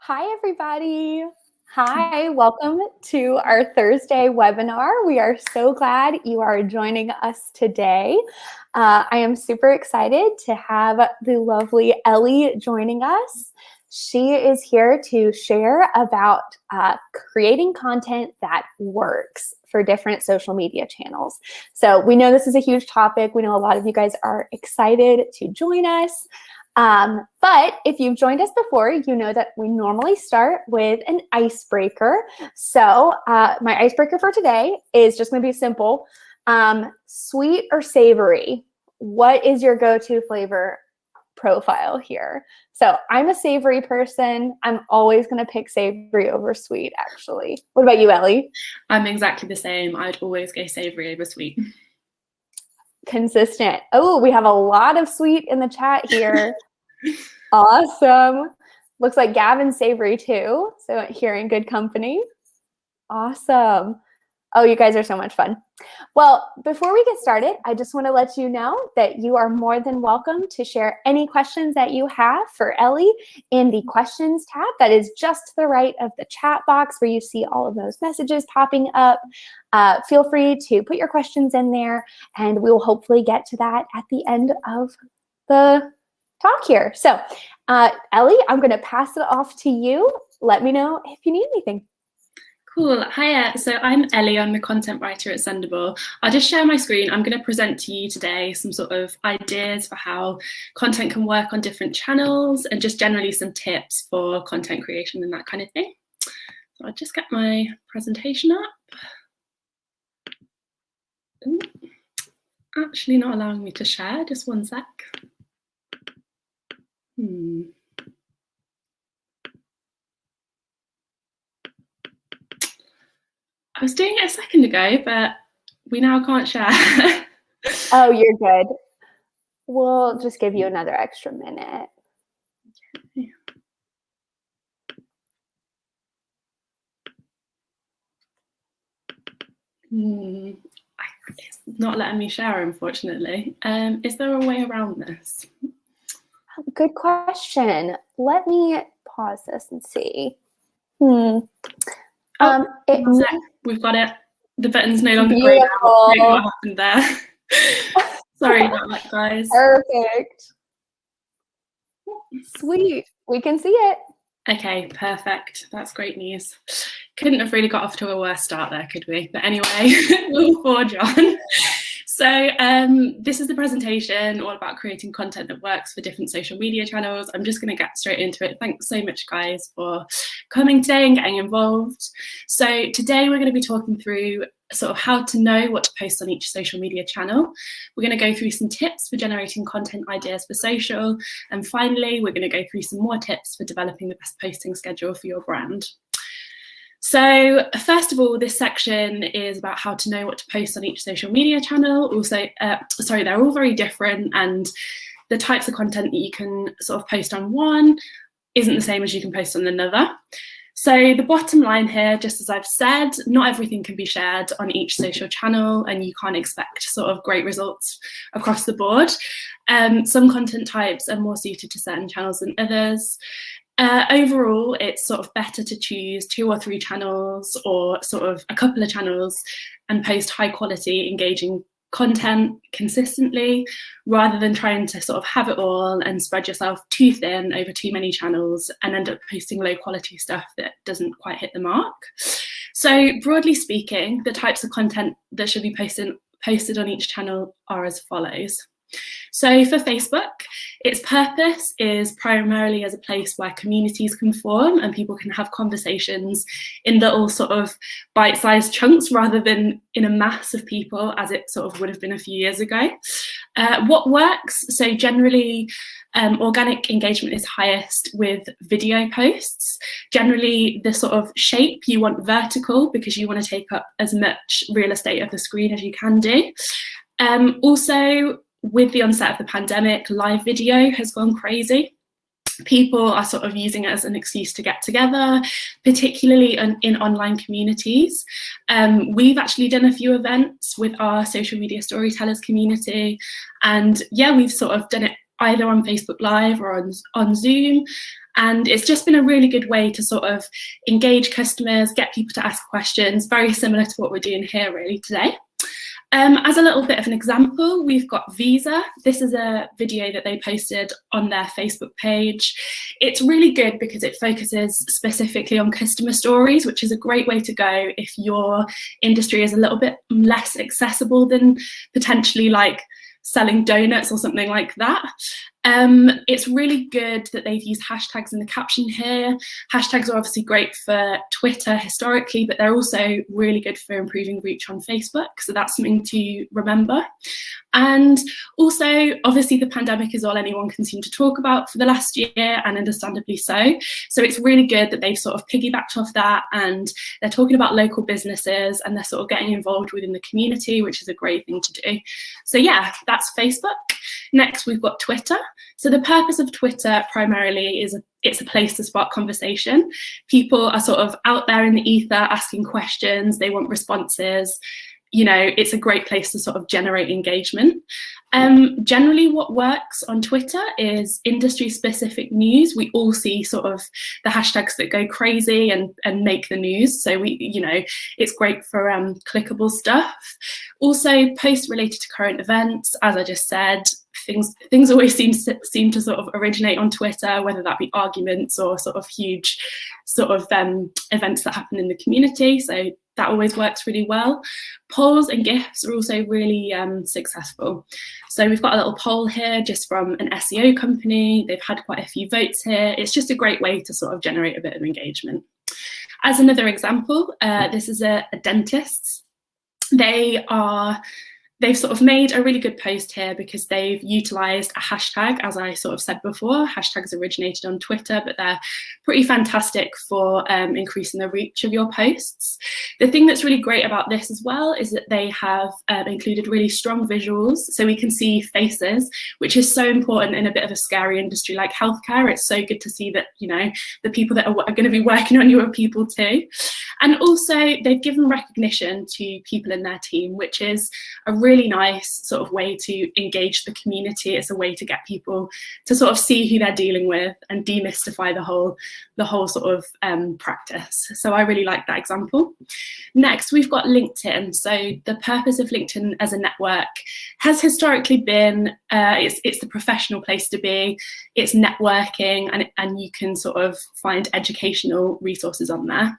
Hi, everybody. Hi, welcome to our Thursday webinar. We are so glad you are joining us today. I am super excited to have the lovely Ellie joining us. She is here to share about creating content that works for different social media channels. So we know this is a huge topic. We know a lot of you guys are excited to join us. But if you've joined us before, you know that we normally start with an icebreaker. So my icebreaker for today is just going to be simple. Sweet or savory? What is your go-to flavor profile here? So I'm a savory person. I'm always going to pick savory over sweet, actually. What about you, Ellie? I'm exactly the same. I'd always go savory over sweet. Consistent. Oh, we have a lot of sweet in the chat here. Awesome. Looks like Gavin's savory too. So here in good company. Awesome. Oh, you guys are so much fun. Well, before we get started, I just want to let you know that you are more than welcome to share any questions that you have for Ellie in the questions tab. That is just to the right of the chat box where you see all of those messages popping up. Feel free to put your questions in there, and we will hopefully get to that at the end of the talk here. So, Ellie, I'm going to pass it off to you. Let me know if you need anything. Cool. Hiya. So I'm Ellie. I'm the content writer at Sendible. I'll just share my screen. I'm going to present to you today some sort of ideas for how content can work on different channels and just generally some tips for content creation and that kind of thing. So I'll just get my presentation up. Ooh. Actually not allowing me to share. Just one sec. I was doing it a second ago, but we now can't share. Oh, you're good. We'll just give you another extra minute. Okay. It's not letting me share, unfortunately. Is there a way around this? Good question. Let me pause this and see. We've got it. The button's no longer grayed out. I don't know what happened there. Sorry about that, guys. Perfect. Sweet. We can see it. Okay, perfect. That's great news. Couldn't have really got off to a worse start there, could we? But anyway, we'll forge on. So this is the presentation all about creating content that works for different social media channels. I'm just going to get straight into it. Thanks so much, guys, for coming today and getting involved. So today we're going to be talking through sort of how to know what to post on each social media channel. We're going to go through some tips for generating content ideas for social. And finally, we're going to go through some more tips for developing the best posting schedule for your brand. So first of all, this section is about how to know what to post on each social media channel. Also, they're all very different, and the types of content that you can sort of post on one isn't the same as you can post on another. So the bottom line here, just as I've said, not everything can be shared on each social channel, and you can't expect sort of great results across the board. Some content types are more suited to certain channels than others. Overall, it's sort of better to choose 2 or 3 channels or sort of a couple of channels and post high quality, engaging content consistently, rather than trying to sort of have it all and spread yourself too thin over too many channels and end up posting low quality stuff that doesn't quite hit the mark. So broadly speaking, the types of content that should be posted on each channel are as follows. So for Facebook, its purpose is primarily as a place where communities can form and people can have conversations in little sort of bite-sized chunks rather than in a mass of people as it sort of would have been a few years ago. What works? So generally, organic engagement is highest with video posts. Generally, the sort of shape you want vertical because you want to take up as much real estate of the screen as you can do. Also, with the onset of the pandemic, live video has gone crazy. People are sort of using it as an excuse to get together, particularly in online communities. We've actually done a few events with our social media storytellers community, and yeah, we've sort of done it either on Facebook Live or on Zoom. And it's just been a really good way to sort of engage customers, get people to ask questions, very similar to what we're doing here really today. As a little bit of an example, we've got Visa. This is a video that they posted on their Facebook page. It's really good because it focuses specifically on customer stories, which is a great way to go if your industry is a little bit less accessible than potentially like selling donuts or something like that. It's really good that they've used hashtags in the caption here. Hashtags are obviously great for Twitter historically, but they're also really good for improving reach on Facebook. So that's something to remember. And also, obviously, the pandemic is all anyone can seem to talk about for the last year, and understandably so. So it's really good that they've sort of piggybacked off that, and they're talking about local businesses, and they're sort of getting involved within the community, which is a great thing to do. So yeah, that's Facebook. Next, we've got Twitter. So the purpose of Twitter primarily is it's a place to spark conversation. People are sort of out there in the ether asking questions, they want responses. You know, it's a great place to sort of generate engagement. Generally what works on Twitter is industry specific news. We all see sort of the hashtags that go crazy and make the news. So it's great for clickable stuff. Also posts related to current events, as I just said. Things always seem to sort of originate on Twitter, whether that be arguments or sort of huge sort of events that happen in the community. So that always works really well. Polls and GIFs are also really successful. So we've got a little poll here just from an SEO company. They've had quite a few votes here. It's just a great way to sort of generate a bit of engagement. As another example, this is a dentist. They've sort of made a really good post here because they've utilised a hashtag, as I sort of said before. Hashtags originated on Twitter, but they're pretty fantastic for increasing the reach of your posts. The thing that's really great about this as well is that they have included really strong visuals, so we can see faces, which is so important in a bit of a scary industry like healthcare. It's so good to see that, you know, the people that are going to be working on you are people too. And also they've given recognition to people in their team, which is a really nice sort of way to engage the community. It's a way to get people to sort of see who they're dealing with and demystify the whole sort of practice. So I really like that example. Next, we've got LinkedIn. So the purpose of LinkedIn as a network has historically been, it's the professional place to be, it's networking, and you can sort of find educational resources on there.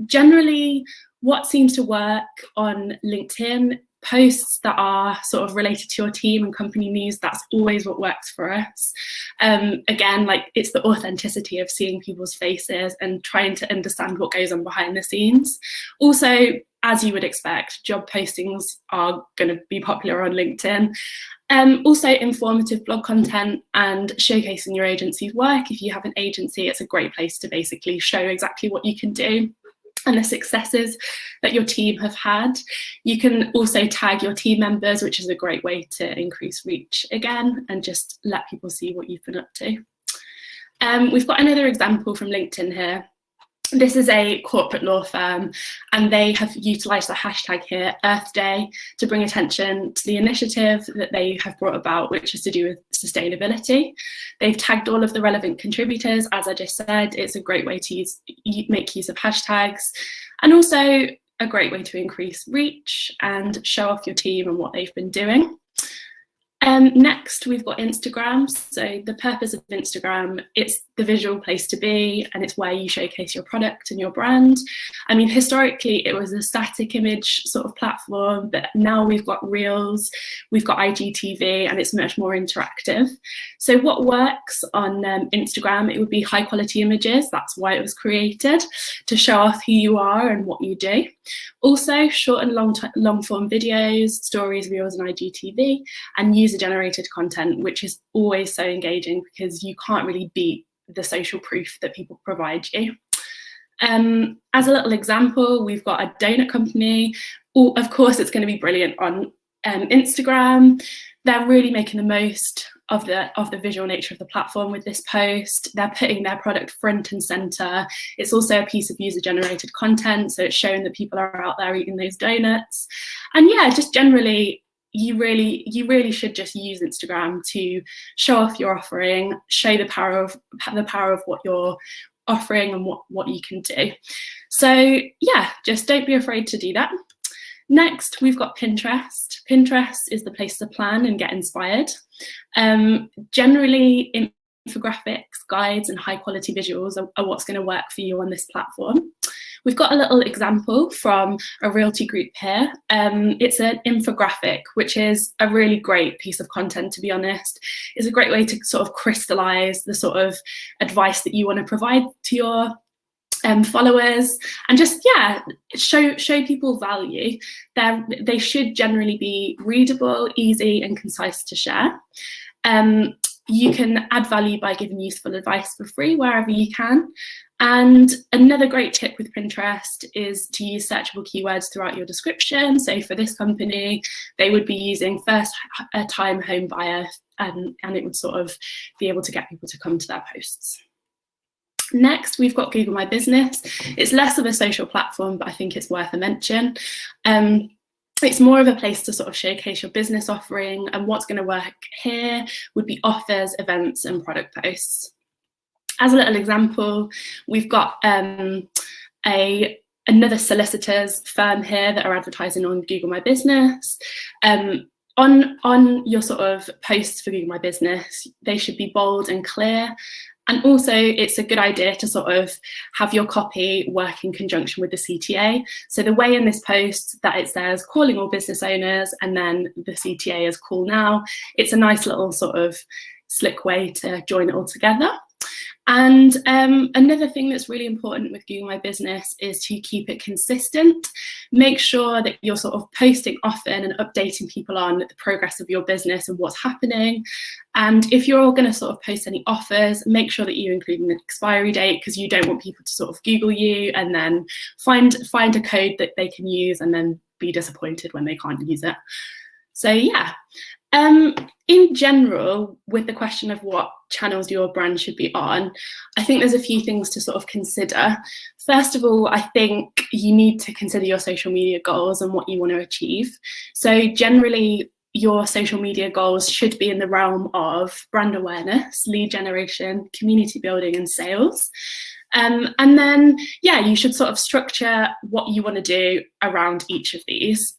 Generally, what seems to work on LinkedIn, posts that are sort of related to your team and company news, that's always what works for us. Again, like, it's the authenticity of seeing people's faces and trying to understand what goes on behind the scenes. Also, as you would expect, job postings are going to be popular on LinkedIn. Also informative blog content and showcasing your agency's work. If you have an agency, it's a great place to basically show exactly what you can do and the successes that your team have had. You can also tag your team members, which is a great way to increase reach again and just let people see what you've been up to. We've got another example from LinkedIn here. This is a corporate law firm, and they have utilised the hashtag here, Earth Day, to bring attention to the initiative that they have brought about, which is to do with sustainability. They've tagged all of the relevant contributors. As I just said, it's a great way to make use of hashtags, and also a great way to increase reach and show off your team and what they've been doing. Next, we've got Instagram. So the purpose of Instagram, it's the visual place to be, and it's where you showcase your product and your brand. I mean, historically, it was a static image sort of platform, but now we've got Reels, we've got IGTV, and it's much more interactive. So what works on Instagram, it would be high quality images. That's why it was created, to show off who you are and what you do. Also, short and long form videos, stories, Reels, and IGTV, and user generated content, which is always so engaging because you can't really beat the social proof that people provide you. As a little example, we've got a donut company. Of course, it's going to be brilliant on Instagram. They're really making the most of the visual nature of the platform with this post. They're putting their product front and center. It's also a piece of user generated content, so it's showing that people are out there eating those donuts. And yeah, just generally, you really should just use Instagram to show off your offering, show the power of what you're offering and what you can do. So yeah, just don't be afraid to do that. Next, we've got Pinterest. Pinterest is the place to plan and get inspired. Generally, infographics, guides, and high quality visuals are what's going to work for you on this platform. We've got a little example from a realty group here. It's an infographic, which is a really great piece of content, to be honest. It's a great way to sort of crystallize the sort of advice that you want to provide to your followers, and just, yeah, show people value. They should generally be readable, easy, and concise to share. You can add value by giving useful advice for free wherever you can. And another great tip with Pinterest is to use searchable keywords throughout your description. So for this company, they would be using first-time home buyer, and it would sort of be able to get people to come to their posts. Next, we've got Google My Business. It's less of a social platform, but I think it's worth a mention. It's more of a place to sort of showcase your business offering, and what's going to work here would be offers, events, and product posts. As a little example, we've got another solicitor's firm here that are advertising on Google My Business. On your sort of posts for Google My Business, they should be bold and clear. And also, it's a good idea to sort of have your copy work in conjunction with the CTA. So the way in this post that it says calling all business owners, and then the CTA is call now, it's a nice little sort of slick way to join it all together. And another thing that's really important with Google My Business is to keep it consistent. Make sure that you're sort of posting often and updating people on the progress of your business and what's happening. And if you're going to sort of post any offers, make sure that you include an expiry date, because you don't want people to sort of Google you and then find a code that they can use and then be disappointed when they can't use it. So yeah. In general, with the question of what channels your brand should be on, I think there's a few things to sort of consider. First of all, I think you need to consider your social media goals and what you want to achieve. So generally, your social media goals should be in the realm of brand awareness, lead generation, community building, and sales. And then, yeah, you should sort of structure what you want to do around each of these.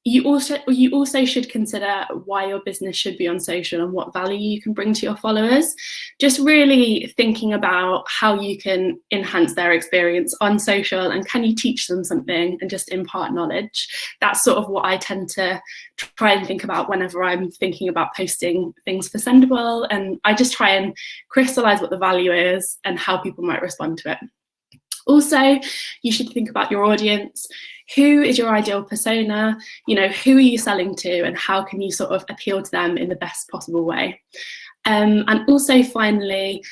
You also should consider why your business should be on social and what value you can bring to your followers. Just really thinking about how you can enhance their experience on social, and can you teach them something and just impart knowledge. That's sort of what I tend to try and think about whenever I'm thinking about posting things for Sendible, and I just try and crystallize what the value is and how people might respond to it. Also, you should think about your audience. Who is your ideal persona? You know, who are you selling to, and how can you sort of appeal to them in the best possible way? And also, finally,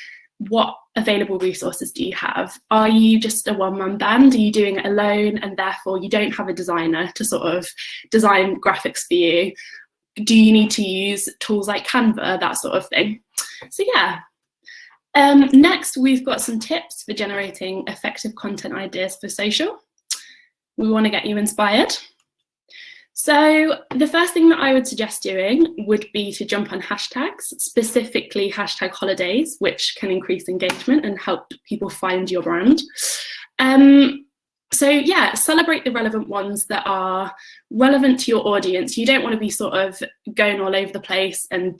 what available resources do you have? Are you just a one-man band? Are you doing it alone, and therefore you don't have a designer to sort of design graphics for you? Do you need to use tools like Canva, that sort of thing? So yeah. Next, we've got some tips for generating effective content ideas for social. We want to get you inspired. So the first thing that I would suggest doing would be to jump on hashtags, specifically hashtag holidays, which can increase engagement and help people find your brand. So yeah, celebrate the relevant ones that are relevant to your audience. You don't want to be sort of going all over the place and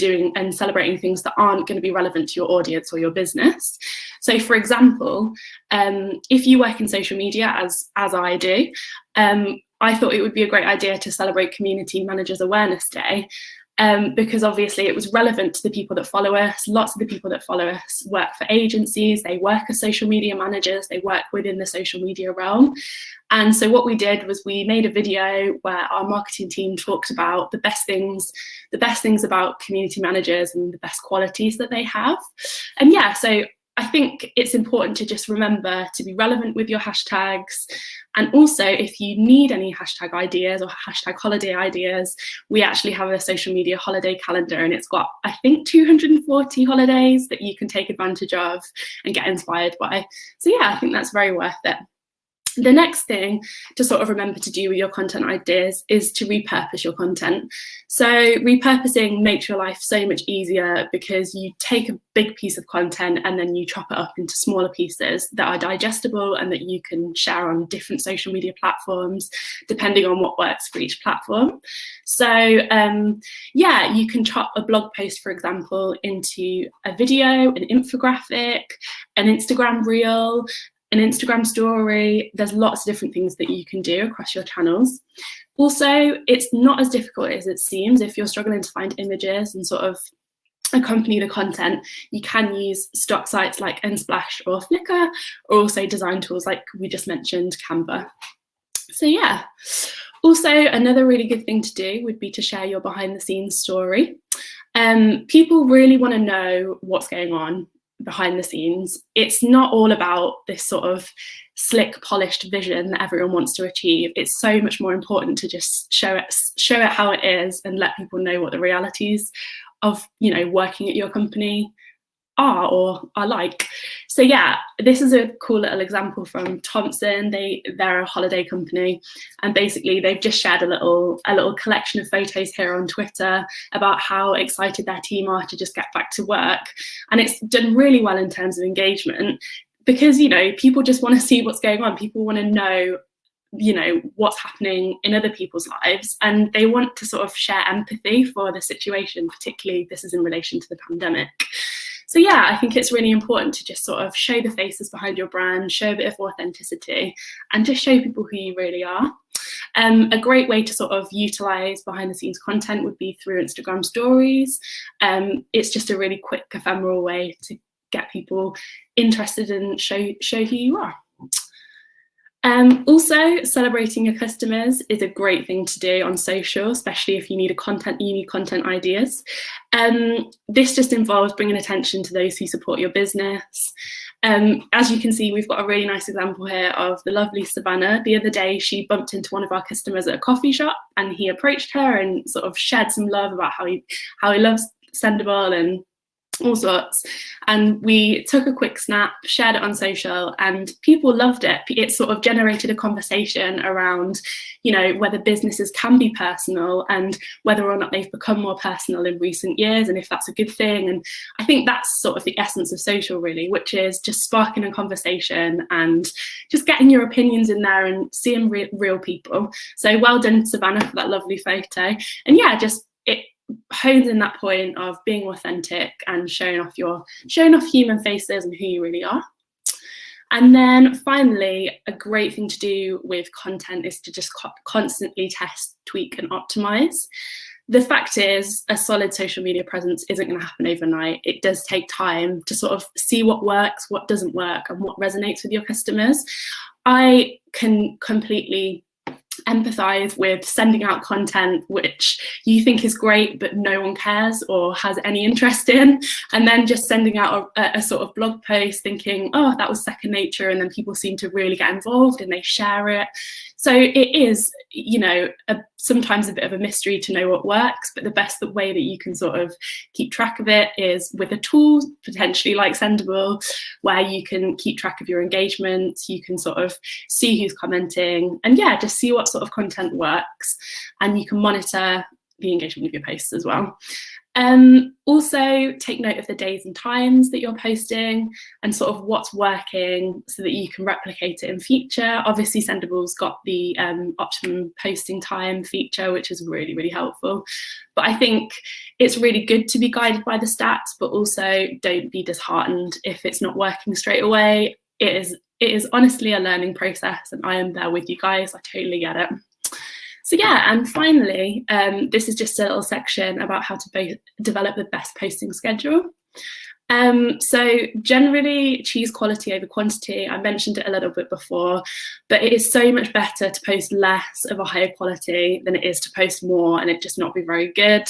celebrating things that aren't going to be relevant to your audience or your business. So for example, if you work in social media, as I do, I thought it would be a great idea to celebrate Community Managers Awareness Day. Because obviously it was relevant to the people that follow us. Lots of the people that follow us work for agencies, they work as social media managers, they work within the social media realm. And so what we did was we made a video where our marketing team talked about the best things about community managers and the best qualities that they have. And yeah, so I think it's important to just remember to be relevant with your hashtags. And also, if you need any hashtag ideas or hashtag holiday ideas, we actually have a social media holiday calendar, and it's got, I think, 240 holidays that you can take advantage of and get inspired by. So yeah, I think that's very worth it. The next thing to sort of remember to do with your content ideas is to repurpose your content. So repurposing makes your life so much easier because you take a big piece of content and then you chop it up into smaller pieces that are digestible and that you can share on different social media platforms, depending on what works for each platform. So yeah, you can chop a blog post, for example, into a video, an infographic, an Instagram reel, an Instagram story. There's lots of different things that you can do across your channels. Also, it's not as difficult as it seems. If you're struggling to find images and sort of accompany the content, you can use stock sites like Unsplash or Flickr, or also design tools like we just mentioned, Canva. So yeah. Also, another really good thing to do would be to share your behind the scenes story. People really want to know what's going on behind the scenes. It's not all about this sort of slick, polished vision that everyone wants to achieve. It's so much more important to just show it how it is and let people know what the realities of, you know, working at your company are or are like. So yeah, this is a cool little example from Thompson. They're a holiday company, and basically they've just shared a little collection of photos here on Twitter about how excited their team are to just get back to work. And it's done really well in terms of engagement because, you know, people just want to see what's going on. People want to know, you know, what's happening in other people's lives, and they want to sort of share empathy for the situation, particularly this is in relation to the pandemic. So yeah, I think it's really important to just sort of show the faces behind your brand, show a bit of authenticity, and just show people who you really are. A great way to sort of utilize behind the scenes content would be through Instagram stories. It's just a really quick, ephemeral way to get people interested and show who you are. Also, celebrating your customers is a great thing to do on social, especially if you need content ideas. This just involves bringing attention to those who support your business. As you can see, we've got a really nice example here of the lovely Savannah. The other day, she bumped into one of our customers at a coffee shop, and he approached her and sort of shared some love about how he loves Sendible and all sorts. And we took a quick snap, shared it on social, and people loved it. It sort of generated a conversation around, you know, whether businesses can be personal and whether or not they've become more personal in recent years, and if that's a good thing. And I think that's sort of the essence of social, really, which is just sparking a conversation and just getting your opinions in there and seeing real people. So well done, Savannah, for that lovely photo. And yeah, just it hones in that point of being authentic and showing off human faces and who you really are. And then finally, a great thing to do with content is to just constantly test, tweak, and optimize. The fact is, a solid social media presence isn't going to happen overnight. It does take time to sort of see what works, what doesn't work, and what resonates with your customers. I can completely empathize with sending out content which you think is great but no one cares or has any interest in, and then just sending out a sort of blog post thinking, oh, that was second nature, and then people seem to really get involved and they share it. So it is, you know, sometimes a bit of a mystery to know what works, but the best way that you can sort of keep track of it is with a tool, potentially like Sendible, where you can keep track of your engagement, you can sort of see who's commenting, and yeah, just see what sort of content works, and you can monitor the engagement of your posts as well. Also take note of the days and times that you're posting and sort of what's working so that you can replicate it in future. Obviously, Sendible's got the optimum posting time feature, which is really, really helpful. But I think it's really good to be guided by the stats, but also don't be disheartened if it's not working straight away. It is honestly a learning process, and I am there with you guys. I totally get it. So yeah, and finally, this is just a little section about how to develop the best posting schedule. So generally choose quality over quantity. I mentioned it a little bit before, but it is so much better to post less of a higher quality than it is to post more and it just not be very good.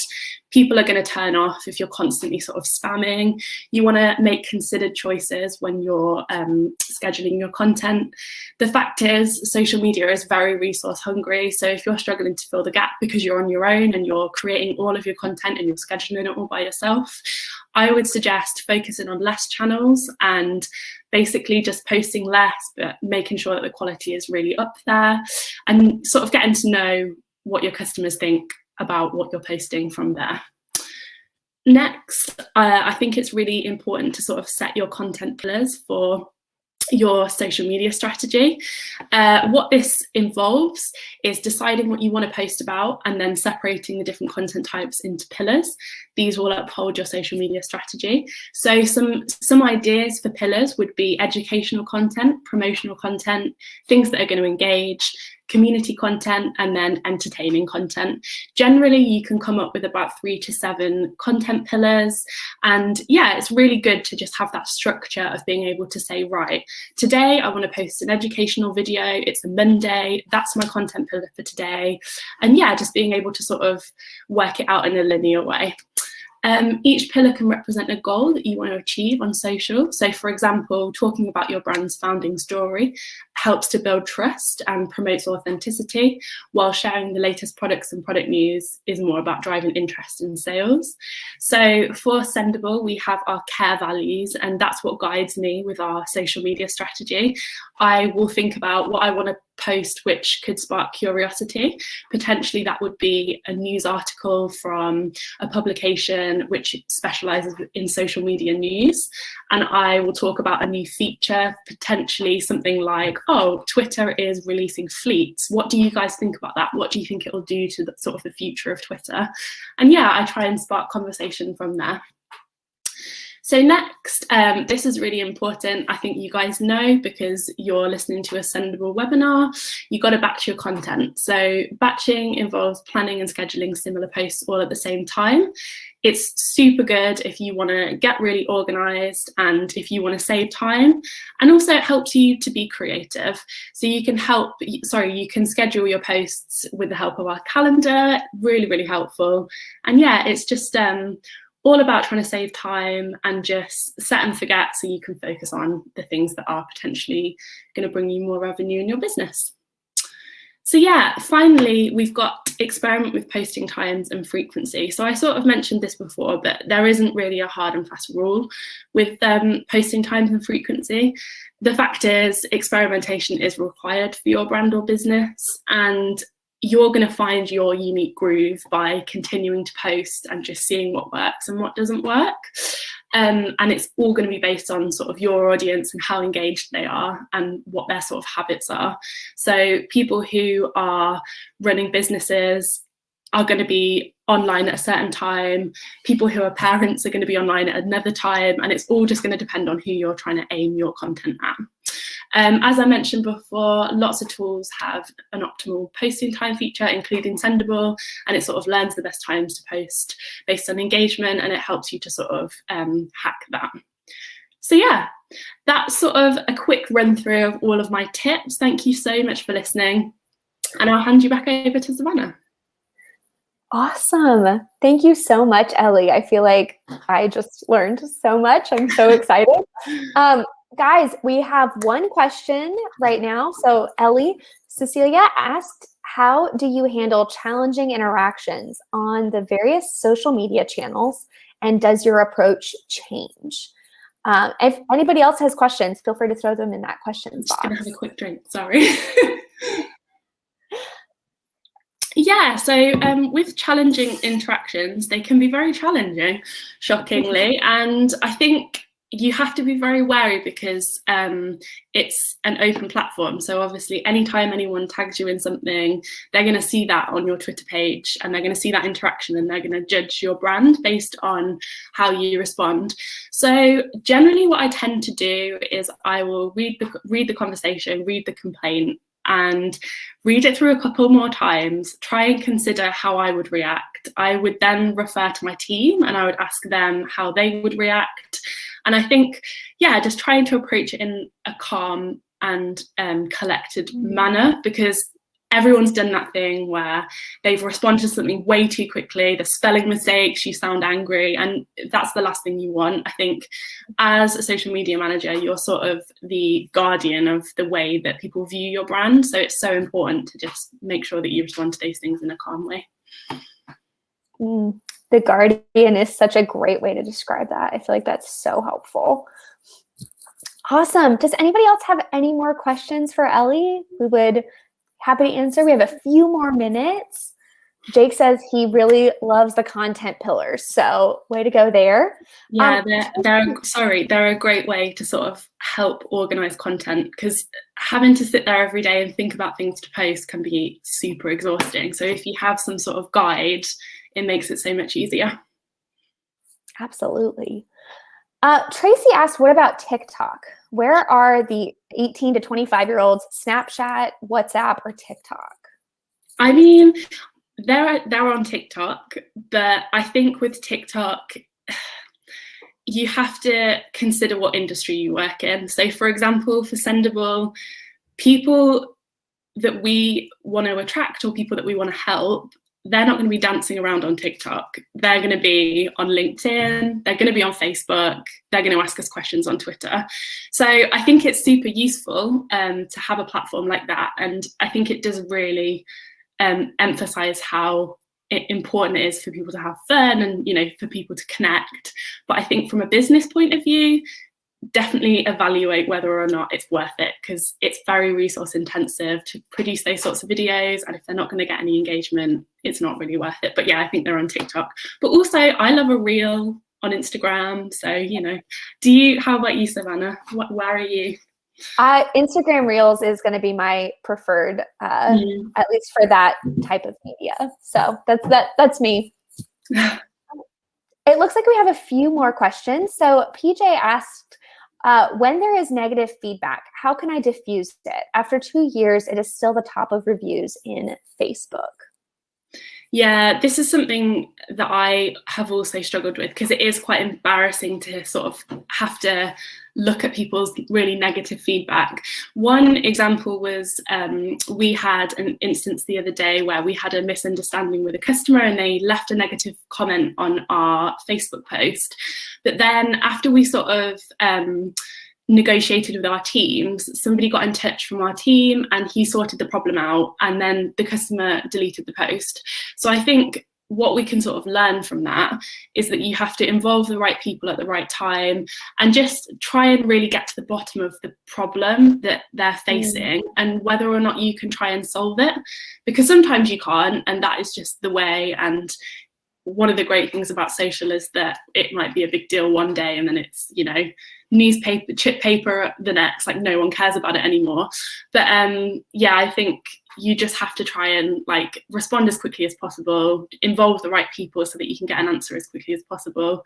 People are going to turn off if you're constantly sort of spamming. You want to make considered choices when you're scheduling your content. The fact is, social media is very resource hungry. So if you're struggling to fill the gap because you're on your own and you're creating all of your content and you're scheduling it all by yourself, I would suggest focusing on less channels and basically just posting less, but making sure that the quality is really up there, and sort of getting to know what your customers think about what you're posting from there. Next, I think it's really important to sort of set your content pillars for your social media strategy. What this involves is deciding what you want to post about and then separating the different content types into pillars. These will uphold your social media strategy. So some ideas for pillars would be educational content, promotional content, things that are going to engage, community content, and then entertaining content. Generally, you can come up with about 3 to 7 content pillars. And yeah, it's really good to just have that structure of being able to say, right, today I want to post an educational video. It's a Monday. That's my content pillar for today. And yeah, just being able to sort of work it out in a linear way. Each pillar can represent a goal that you want to achieve on social. So for example, talking about your brand's founding story helps to build trust and promotes authenticity, while sharing the latest products and product news is more about driving interest in sales. So for Sendible, we have our care values, and that's what guides me with our social media strategy. I will think about what I want to post which could spark curiosity. Potentially that would be a news article from a publication which specializes in social media news, and I will talk about a new feature, potentially something like, oh, Twitter is releasing fleets. What do you guys think about that? What do you think it will do to the sort of the future of Twitter? And yeah, I try and spark conversation from there. So next, this is really important. I think you guys know, because you're listening to a Sendible webinar, you got to batch your content. So batching involves planning and scheduling similar posts all at the same time. It's super good if you want to get really organized and if you want to save time, and also it helps you to be creative. So you can you can schedule your posts with the help of our calendar. Really, really helpful. And yeah, it's just all about trying to save time and just set and forget so you can focus on the things that are potentially going to bring you more revenue in your business. So yeah, finally, we've got experiment with posting times and frequency. So I sort of mentioned this before, but there isn't really a hard and fast rule with posting times and frequency. The fact is, experimentation is required for your brand or business, and you're going to find your unique groove by continuing to post and just seeing what works and what doesn't work. And it's all going to be based on sort of your audience and how engaged they are and what their sort of habits are. So people who are running businesses are going to be online at a certain time. People who are parents are going to be online at another time. And it's all just going to depend on who you're trying to aim your content at. As I mentioned before, lots of tools have an optimal posting time feature, including Sendible, and it sort of learns the best times to post based on engagement, and it helps you to sort of hack that. So yeah, that's sort of a quick run through of all of my tips. Thank you so much for listening, and I'll hand you back over to Savannah. Awesome. Thank you so much, Ellie. I feel like I just learned so much. I'm so excited. Guys, we have one question right now. So Ellie, Cecilia asked, how do you handle challenging interactions on the various social media channels, and does your approach change? If anybody else has questions, feel free to throw them in that questions box. I'm just gonna have a quick drink, sorry. Yeah, so with challenging interactions, they can be very challenging, shockingly, and I think you have to be very wary because it's an open platform. So obviously, anytime anyone tags you in something, they're going to see that on your Twitter page, and they're going to see that interaction, and they're going to judge your brand based on how you respond. So generally, what I tend to do is I will read the conversation, read the complaint, and read it through a couple more times, try and consider how I would react. I would then refer to my team and I would ask them how they would react. And I think, yeah, just trying to approach it in a calm and collected manner, because everyone's done that thing where they've responded to something way too quickly, the spelling mistakes, you sound angry, and that's the last thing you want. I think as a social media manager, you're sort of the guardian of the way that people view your brand. So it's so important to just make sure that you respond to those things in a calm way. The guardian is such a great way to describe that. I feel like that's so helpful. Awesome. Does anybody else have any more questions for Ellie? We would happy to answer. We have a few more minutes. Jake says he really loves the content pillars. So way to go there. Yeah, they're a great way to sort of help organize content, because having to sit there every day and think about things to post can be super exhausting. So if you have some sort of guide, it makes it so much easier. Absolutely. Tracy asked, what about TikTok? Where are the 18 to 25-year-olds? Snapchat, WhatsApp, or TikTok? I mean, they're on TikTok, but I think with TikTok, you have to consider what industry you work in. So for example, for Sendible, people that we want to attract or people that we want to help, they're not going to be dancing around on TikTok. They're going to be on LinkedIn, they're going to be on Facebook, they're going to ask us questions on Twitter. So I think it's super useful to have a platform like that. And I think it does really emphasize how important it is for people to have fun and, you know, for people to connect. But I think from a business point of view, definitely evaluate whether or not it's worth it, because it's very resource intensive to produce those sorts of videos, and if they're not going to get any engagement, it's not really worth it. But yeah, I think they're on TikTok. But also I love a reel on Instagram, so you know. How about you, Savannah? Where are you? Instagram Reels is going to be my preferred, at least for that type of media. So that's me. It looks like we have a few more questions. So PJ asked, when there is negative feedback, how can I diffuse it? After 2 years, it is still the top of reviews in Facebook. Yeah, this is something that I have also struggled with, because it is quite embarrassing to sort of have to look at people's really negative feedback. One example was we had an instance the other day where we had a misunderstanding with a customer and they left a negative comment on our Facebook post. But then after we sort of negotiated with our teams, somebody got in touch from our team and he sorted the problem out, and then the customer deleted the post. So I think what we can sort of learn from that is that you have to involve the right people at the right time and just try and really get to the bottom of the problem that they're facing and whether or not you can try and solve it, because sometimes you can't, and that is just the way. And one of the great things about social is that it might be a big deal one day and then it's, you know, newspaper, chip paper the next, like no one cares about it anymore. But yeah, I think you just have to try and like respond as quickly as possible, involve the right people so that you can get an answer as quickly as possible.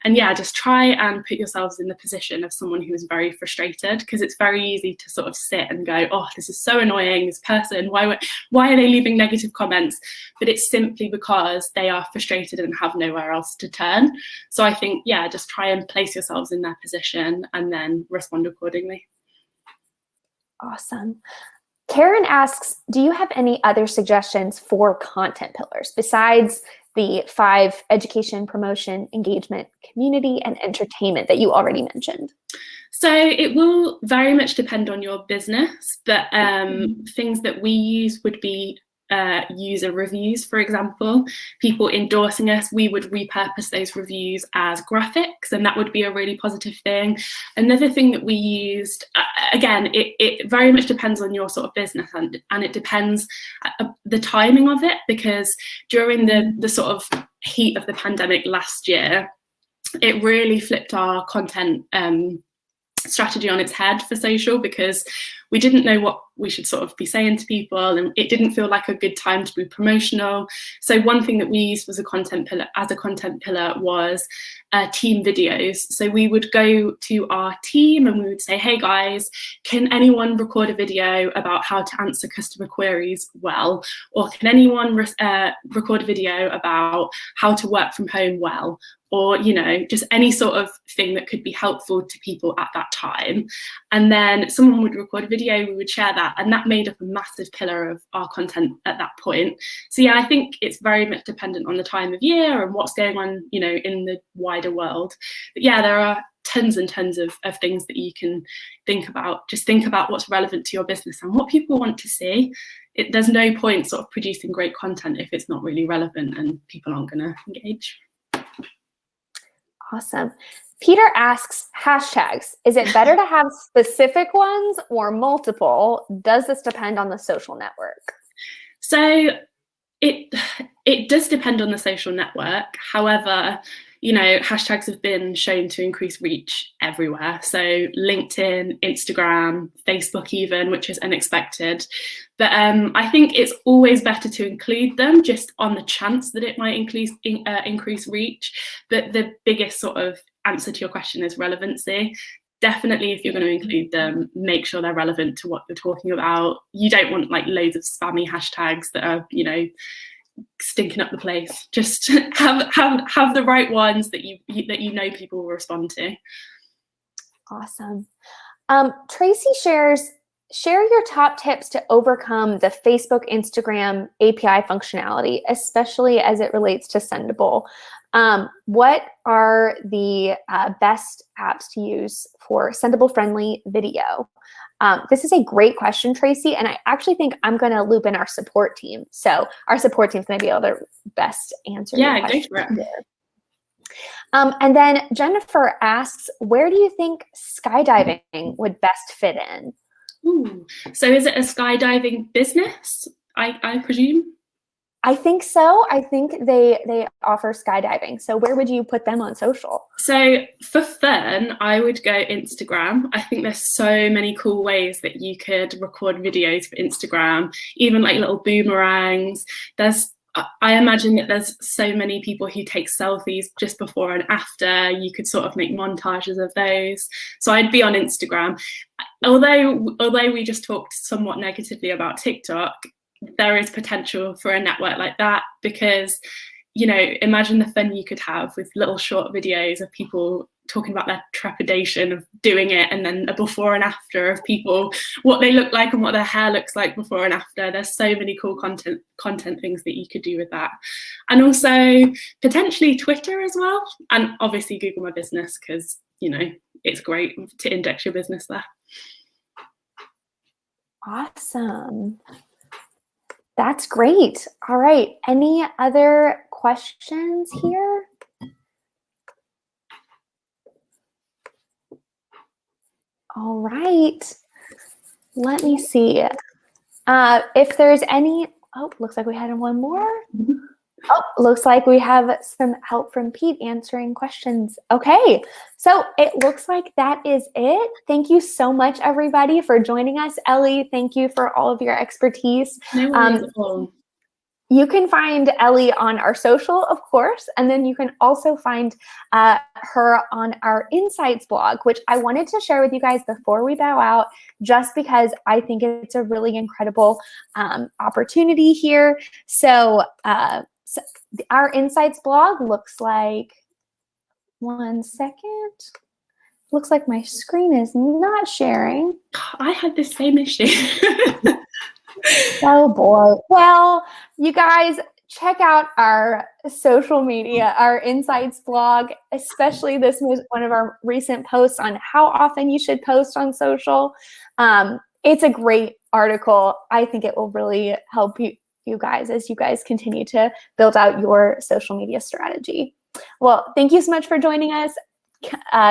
And yeah, just try and put yourselves in the position of someone who is very frustrated, because it's very easy to sort of sit and go, oh, this is so annoying, this person, why are they leaving negative comments? But it's simply because they are frustrated and have nowhere else to turn. So I think, yeah, just try and place yourselves in their position and then respond accordingly. Awesome. Karen asks, do you have any other suggestions for content pillars besides the 5: education, promotion, engagement, community, and entertainment that you already mentioned? So it will very much depend on your business, but things that we use would be user reviews, for example. People endorsing us, we would repurpose those reviews as graphics, and that would be a really positive thing. Another thing that we used, again, it very much depends on your sort of business, and it depends the timing of it, because during the sort of heat of the pandemic last year, it really flipped our content strategy on its head for social, because we didn't know what we should sort of be saying to people, and it didn't feel like a good time to be promotional. So one thing that we used was a content pillar was team videos. So we would go to our team and we would say, hey guys, can anyone record a video about how to answer customer queries well? Or can anyone record a video about how to work from home well? Or, you know, just any sort of thing that could be helpful to people at that time. And then someone would record a video, we would share that, and that made up a massive pillar of our content at that point. So yeah, I think it's very much dependent on the time of year and what's going on, you know, in the wider world. But yeah, there are tons and tons of things that you can think about. Just think about what's relevant to your business and what people want to see. There's no point sort of producing great content if it's not really relevant and people aren't going to engage. Awesome. Peter asks, hashtags. Is it better to have specific ones or multiple? Does this depend on the social network? So it does depend on the social network. However, hashtags have been shown to increase reach everywhere. So LinkedIn, Instagram, Facebook even, which is unexpected. But I think it's always better to include them just on the chance that it might increase reach. But the biggest sort of answer to your question is relevancy. Definitely, if you're going to include them, make sure they're relevant to what you're talking about. You don't want like loads of spammy hashtags that are, stinking up the place. Just have the right ones that you know people will respond to. Awesome. Tracy shares, share your top tips to overcome the Facebook, Instagram API functionality, especially as it relates to Sendible. What are the best apps to use for Sendible-friendly video? This is a great question, Tracy, and I actually think I'm going to loop in our support team. So our support team is going to be able to best answer your question. Go for it. And then Jennifer asks, where do you think skydiving would best fit in? Ooh. So is it a skydiving business, I presume? I think so. I think they offer skydiving. So where would you put them on social? So for fun, I would go Instagram. I think there's so many cool ways that you could record videos for Instagram, even like little boomerangs. I imagine that there's so many people who take selfies just before and after. You could sort of make montages of those. So I'd be on Instagram. Although we just talked somewhat negatively about TikTok, there is potential for a network like that because, imagine the fun you could have with little short videos of people talking about their trepidation of doing it, and then a before and after of people, what they look like and what their hair looks like before and after. There's so many cool content things that you could do with that. And also potentially Twitter as well. And obviously Google My Business because, it's great to index your business there. Awesome. That's great. All right. Any other questions here? All right. Let me see. If there's any, looks like we had one more. Looks like we have some help from Pete answering questions. Okay, so it looks like that is it. Thank you so much, everybody, for joining us. Ellie, thank you for all of your expertise. No worries at all. You can find Ellie on our social, of course, and then you can also find her on our Insights blog, which I wanted to share with you guys before we bow out, just because I think it's a really incredible opportunity here. So our Insights blog looks like, one second, looks like my screen is not sharing. I had the same issue. Oh boy. Well, you guys check out our social media, our Insights blog, especially this was one of our recent posts on how often you should post on social. It's a great article. I think it will really help you guys as you guys continue to build out your social media strategy. Well, thank you so much for joining us.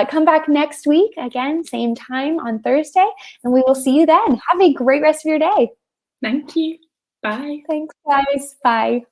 Come back next week, again, same time on Thursday, and we will see you then. Have a great rest of your day. Thank you. Bye. Thanks, guys. Bye.